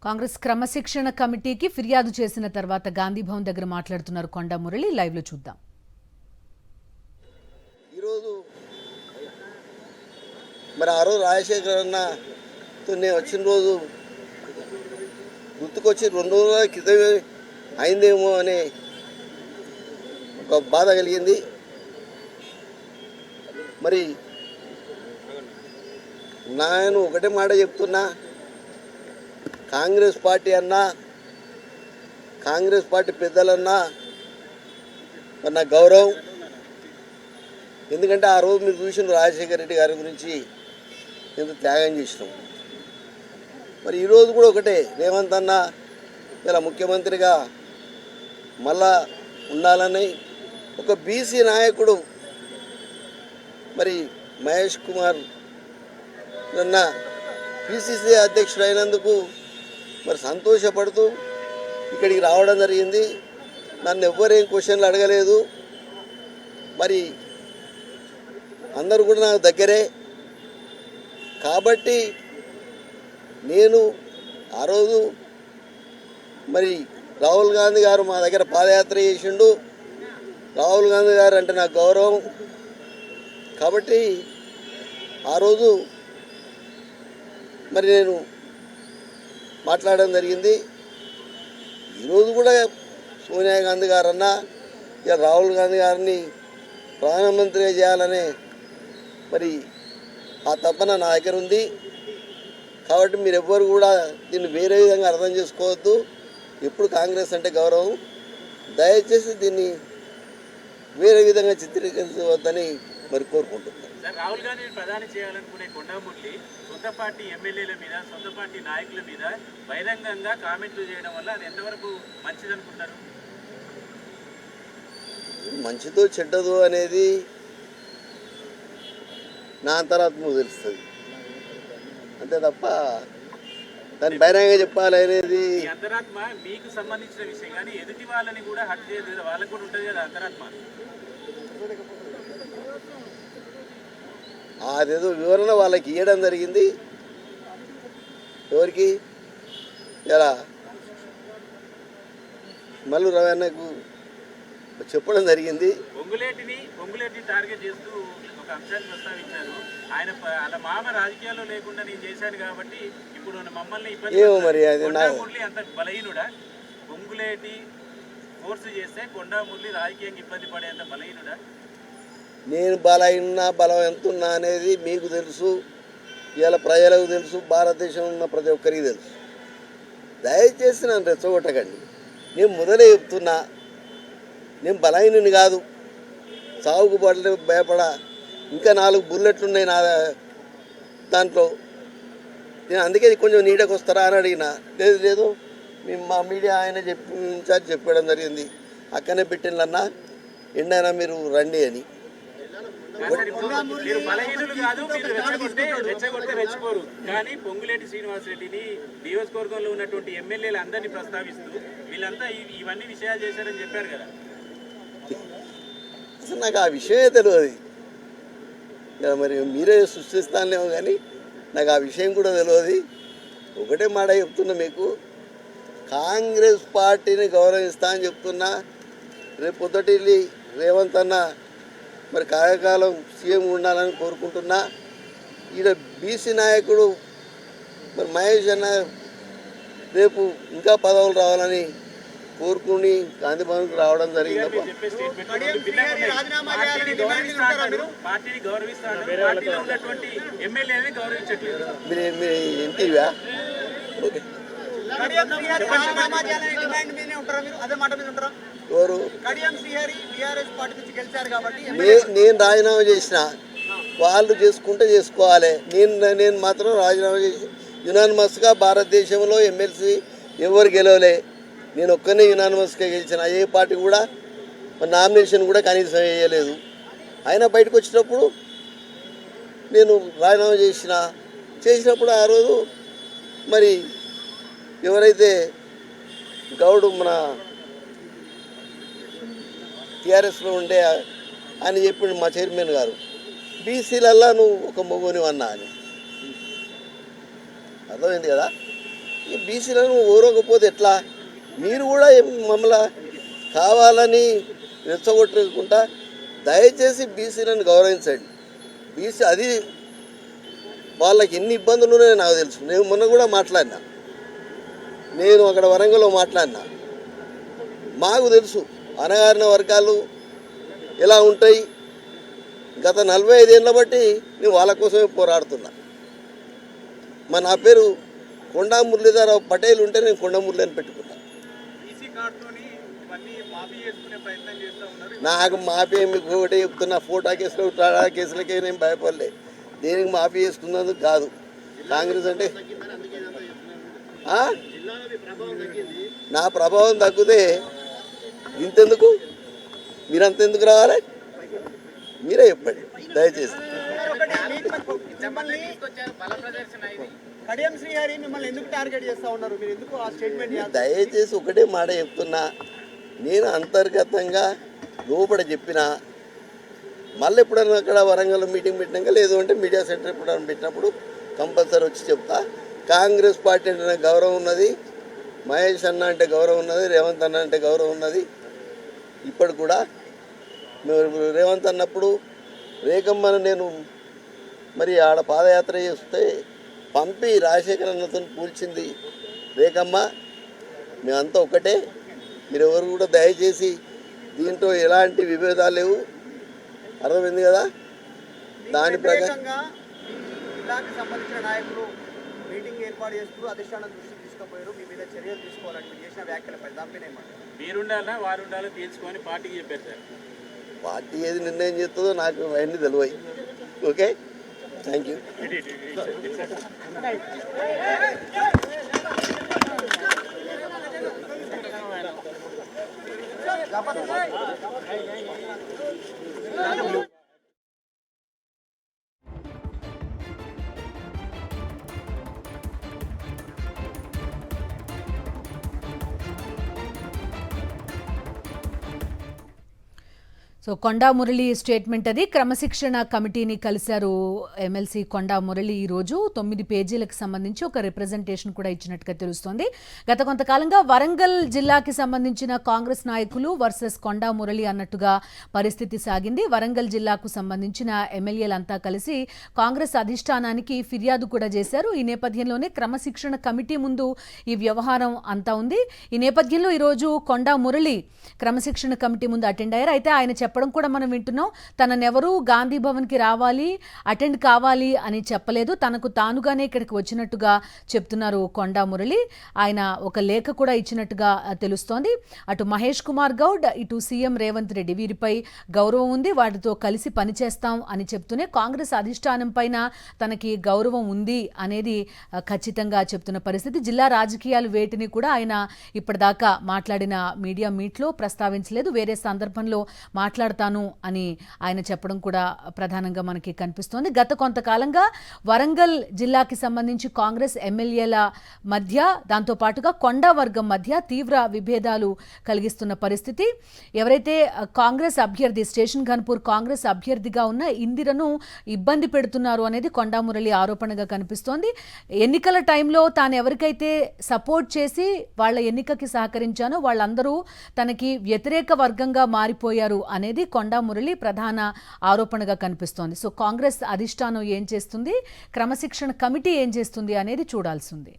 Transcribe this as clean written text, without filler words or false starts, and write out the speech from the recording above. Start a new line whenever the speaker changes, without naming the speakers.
కాంగ్రెస్ క్రమశిక్షణ కమిటీకి ఫిర్యాదు చేసిన తర్వాత గాంధీ భవన్ దగ్గర మాట్లాడుతున్నారు కొండా మురళి. లైవ్ లో చూద్దాం.
ఈరోజు మరి ఆ రోజు రాజశేఖర్ అన్నతో నేను వచ్చిన రోజు గుర్తుకొచ్చి 2 రోజుల క్రితమే అయిందేమో అనే ఒక బాధ కలిగింది. మరి నేను ఒకటే మాట చెప్తున్నా, కాంగ్రెస్ పార్టీ అన్నా, కాంగ్రెస్ పార్టీ పెద్దలన్నా మరి నా గౌరవం. ఎందుకంటే ఆ రోజు మీరు చూసిన రాజశేఖర రెడ్డి గారి గురించి ఎంత త్యాగం చేసినాం. మరి ఈరోజు కూడా ఒకటే, రేవంత్ అన్న ఇలా ముఖ్యమంత్రిగా మళ్ళా ఉండాలని ఒక బీసీ నాయకుడు మరి మహేష్ కుమార్ నిన్న పిసిసి అధ్యక్షుడు అయినందుకు మరి సంతోషపడుతూ ఇక్కడికి రావడం జరిగింది. నన్ను ఎవ్వరేం క్వశ్చన్లు అడగలేదు. మరి అందరూ కూడా నాకు దగ్గరే కాబట్టి నేను ఆ రోజు మరి రాహుల్ గాంధీ గారు మా దగ్గర పాదయాత్ర చేసిండు. రాహుల్ గాంధీ గారు అంటే నాకు గౌరవం కాబట్టి ఆ రోజు మరి నేను మాట్లాడడం జరిగింది. ఈరోజు కూడా సోనియా గాంధీ గారన్నా ఇక రాహుల్ గాంధీ గారిని ప్రధానమంత్రిగా చేయాలనే మరి ఆ తపన నా దగ్గర ఉంది. కాబట్టి మీరు ఎవ్వరు కూడా దీన్ని వేరే విధంగా అర్థం చేసుకోవద్దు. ఎప్పుడు కాంగ్రెస్ అంటే గౌరవం, దయచేసి దీన్ని వేరే విధంగా చిత్రీకరించవద్దని మరి కోరుకుంటున్నాను.
రాహుల్ గాంధీని ప్రధాని చేయాలనుకునే కొండా మురళి సొంత పార్టీ ఎమ్మెల్యేల మీద, సొంత పార్టీ నాయకుల మీద బహిరంగంగా కామెంట్లు చేయడం వల్ల అది ఎంతవరకు మంచిదనుకుంటారు?
మంచిదో చెడ్డదో అనేది నా అంతరాత్మకు తెలుస్తుంది, అంతే తప్ప దాన్ని బహిరంగంగా చెప్పాలి అనేది
అంతరాత్మ మీకు సంబంధించిన విషయం. కానీ ఎదుటి వాళ్ళని కూడా హట్ చేయదు, వాళ్ళకు కూడా ఉంటుంది కదా అంతరాత్మ.
అదేదో వివరణ వాళ్ళకి ఇవ్వడం జరిగింది. ఎవరికి ఇలా మల్లు రవణకు చెప్పడం జరిగింది.
పొంగులేటిని టార్గెట్ చేస్తూ ఒక అంశాన్ని ప్రస్తావించారు. ఆయన అలా మామ రాజకీయాల్లో లేకుండా నేను చేశాను కాబట్టి ఇప్పుడు మమ్మల్ని
ఏమో మరి అది
మురళి అంత బలహీనుడా? పొంగులేటి ఫోర్స్ చేస్తే కొండా మురళి రాజకీయంగా ఇబ్బంది పడేంత బలహీనుడా?
నేను బలం ఎంత ఉన్నా అనేది మీకు తెలుసు, ఇవాళ ప్రజలకు తెలుసు, భారతదేశంలో ఉన్న ప్రతి ఒక్కరికి తెలుసు. దయచేసి నన్ను రెచ్చగొట్టకండి. నేను మొదలే చెప్తున్నా, నేను బలహీనుని కాదు, సాగుకు భయపడా. ఇంకా 4 బుల్లెట్లు ఉన్నాయి నా దాంట్లో. నేను అందుకే కొంచెం నీడకు వస్తారా అని అడిగిన. లేదు మేము మా మీడియా ఆయన ఇన్ఛార్జ్ చెప్పడం జరిగింది, అక్కనే పెట్టినన్నా ఎండైనా మీరు రండి అని.
మీరు బలహీనులు కాదు, మీరు రెచ్చగొడితే రెచ్చిపోరు. కానీ పొంగులేటి శ్రీనివాసరెడ్డిని నియోజకవర్గంలో ఉన్నటువంటి ఎమ్మెల్యేలు అందరినీ ప్రస్తావిస్తూ వీళ్ళంతా ఇవన్నీ విషయాలు చేశారని చెప్పారు కదా.
అసలు నాకు ఆ విషయమే తెలియదు. మరి మీరే సృష్టిస్తానేమో కానీ నాకు ఆ విషయం కూడా తెలియదు. ఒకటే మాట చెప్తున్నా మీకు, కాంగ్రెస్ పార్టీని గౌరవిస్తా అని చెప్తున్నా. రేపు పొద్దుటి రేవంత్ అన్న మరి కాలకాలం సీఎం ఉండాలని కోరుకుంటున్నా. ఈడ బీసీ నాయకుడు మరి మహేష్ అన్న రేపు ఇంకా పదవులు రావాలని కోరుకుని గాంధీ భవన్కి రావడం జరిగింది. మీరు ఎంపీవా? ఓకే, ఎవరు? నేను రాజీనామా చేసిన, వాళ్ళు చేసుకుంటే చేసుకోవాలి. నేను మాత్రం రాజీనామా చేసి యునానిమస్గా భారతదేశంలో ఎమ్మెల్సీ ఎవరు గెలవలే, నేను ఒక్కనే యునానిమస్గా గెలిచిన. ఏ పార్టీ కూడా నామినేషన్ కూడా కనీసం వేయలేదు. అయినా బయటకు వచ్చినప్పుడు నేను రాజీనామా చేసినప్పుడు ఆ రోజు మరి ఎవరైతే గౌడు మన టీఆర్ఎస్లో ఉండే ఆయన చెప్పిండు మా చైర్మన్ గారు, బీసీలల్లా నువ్వు ఒక మొగుని అన్నా అని. అర్థమైంది కదా. ఈ బీసీలను ఓరకపోతే ఎట్లా? మీరు కూడా మమ్మల్ని కావాలని రెచ్చగొట్టకుండా దయచేసి బీసీలను గౌరవించండి. బీసీ అది వాళ్ళకి ఎన్ని ఇబ్బందులు ఉన్నాయో నాకు తెలుసు. నేను మొన్న కూడా మాట్లాడినా, నేను అక్కడ వరంగల్లో మాట్లాడినా. మాకు తెలుసు అణగారిన వర్గాలు ఎలా ఉంటాయి. గత 45 ఏళ్ళ బట్టి నేను వాళ్ళ కోసమే పోరాడుతున్నా. నా పేరు కొండా మురళీధరరావు పటేల్ ఉంటే నేను కొండా మురళి అని పెట్టుకున్నా. నాకు మాఫీ మీకు ఒకటే చెప్తున్నా, ఫోటో కేసులు టాడా కేసులకే నేను భయపడలే. దేనికి మాఫీ చేసుకున్నందుకు కాదు. కాంగ్రెస్ అంటే నా ప్రభావం తగ్గితే ఇంతెందుకు, మీరంతెందుకు రావాలి? మీరే చెప్పండి దయచేసి. దయచేసి ఒకటే మాట చెప్తున్నా, నేను అంతర్గతంగా లోపల చెప్పిన, మళ్ళీ ఎప్పుడైనా అక్కడ వరంగల్ మీటింగ్ పెట్టినాక, లేదు అంటే మీడియా సెంటర్ ఎప్పుడైనా పెట్టినప్పుడు కంపల్సరీ వచ్చి చెప్తా. కాంగ్రెస్ పార్టీ అంటే నాకు గౌరవం ఉన్నది, మహేష్ అన్న అంటే గౌరవం ఉన్నది, రేవంత్ అన్న అంటే గౌరవం ఉన్నది. ఇప్పుడు కూడా రేవంత్ అన్నప్పుడు రేఖమ్మను నేను మరి ఆడ పాదయాత్ర చేస్తే పంపి రాజశేఖర అన్నతో కూల్చింది రేఖమ్మ. మేమంతా ఒకటే. మీరు ఎవరు కూడా దయచేసి దీంట్లో ఎలాంటి విభేదాలు లేవు, అర్థమైంది కదా? దాని ప్రకారం
సంబంధించిన నాయకులు మీటింగ్ ఏర్పాటు చేస్తూ అధిష్టానం దృష్టికి తీసుకుపోయారు. మీ మీద చర్యలు తీసుకోవాలని మీరు చేసిన వ్యాఖ్యలపై దానిపైన
మీరుండాలా వారు ఉండాలో తెలుసుకొని పార్టీకి చెప్పారు సార్.
పార్టీ ఏది నిర్ణయం చేస్తుందో నాకు అవన్నీ తెలియదు. Okay, thank you.
So Konda Murali statement అది. క్రమశిక్షణ కమిటీని కలిశారు ఎమ్మెల్సీ కొండా మురళి ఈరోజు. 9 పేజీలకు సంబంధించి ఒక రిప్రజెంటేషన్ కూడా ఇచ్చినట్టుగా తెలుస్తోంది. గత కొంతకాలంగా వరంగల్ జిల్లాకి సంబంధించిన కాంగ్రెస్ నాయకులు వర్సెస్ కొండా మురళి అన్నట్టుగా పరిస్థితి సాగింది. వరంగల్ జిల్లాకు సంబంధించిన ఎమ్మెల్యేలంతా కలిసి కాంగ్రెస్ అధిష్టానానికి ఫిర్యాదు కూడా చేశారు. ఈ నేపథ్యంలోనే క్రమశిక్షణ కమిటీ ముందు ఈ వ్యవహారం అంతా ఉంది. ఈ నేపథ్యంలో ఈరోజు కొండా మురళి క్రమశిక్షణ కమిటీ ముందు అటెండ్ అయ్యారు. అయితే ఆయన చెప్పడం కూడా మనం వింటున్నాం, తననెవరూ గాంధీ భవన్కి రావాలి, అటెండ్ కావాలి అని చెప్పలేదు, తనకు తానుగానే ఇక్కడికి వచ్చినట్టుగా చెప్తున్నారు కొండా మురళి. ఆయన ఒక లేఖ కూడా ఇచ్చినట్టుగా తెలుస్తోంది. అటు మహేష్ కుమార్ గౌడ్, ఇటు సీఎం రేవంత్ రెడ్డి వీరిపై గౌరవం ఉంది, వాటితో కలిసి పనిచేస్తాం అని చెప్తూనే కాంగ్రెస్ అధిష్టానం పైన తనకి గౌరవం ఉంది అనేది ఖచ్చితంగా చెప్తున్న పరిస్థితి. జిల్లా రాజకీయాలు వేటిని కూడా ఆయన ఇప్పటిదాకా మాట్లాడిన మీడియా మీట్లో ప్రస్తావించలేదు. వేరే సందర్భంలో మాట్లాడతాను అని ఆయన చెప్పడం కూడా ప్రధానంగా మనకి కనిపిస్తోంది. గత కొంతకాలంగా వరంగల్ జిల్లాకి సంబంధించి కాంగ్రెస్ ఎమ్మెల్యేల మధ్య, దాంతోపాటుగా కొండా వర్గం మధ్య తీవ్ర విభేదాలు కలిగిస్తున్న పరిస్థితి. ఎవరైతే కాంగ్రెస్ అభ్యర్థి, స్టేషన్ ఘన్పూర్ కాంగ్రెస్ అభ్యర్థిగా ఉన్న ఇందిరను ఇబ్బంది పెడుతున్నారు అనేది కొండా మురళి ఆరోపణగా కనిపిస్తోంది. ఎన్నికల టైంలో తాను ఎవరికైతే సపోర్ట్ చేసి వాళ్ళ ఎన్నికకి సహకరించానో వాళ్ళందరూ తనకి వ్యతిరేక వర్గంగా మారిపోయారు అనేది కొండా మురళి ప్రధాన ఆరోపణగా కనిపిస్తోంది. సో కాంగ్రెస్ అధిష్టానం ఏం చేస్తుంది, క్రమశిక్షణ కమిటీ ఏం చేస్తుంది అనేది చూడాల్సి ఉంది.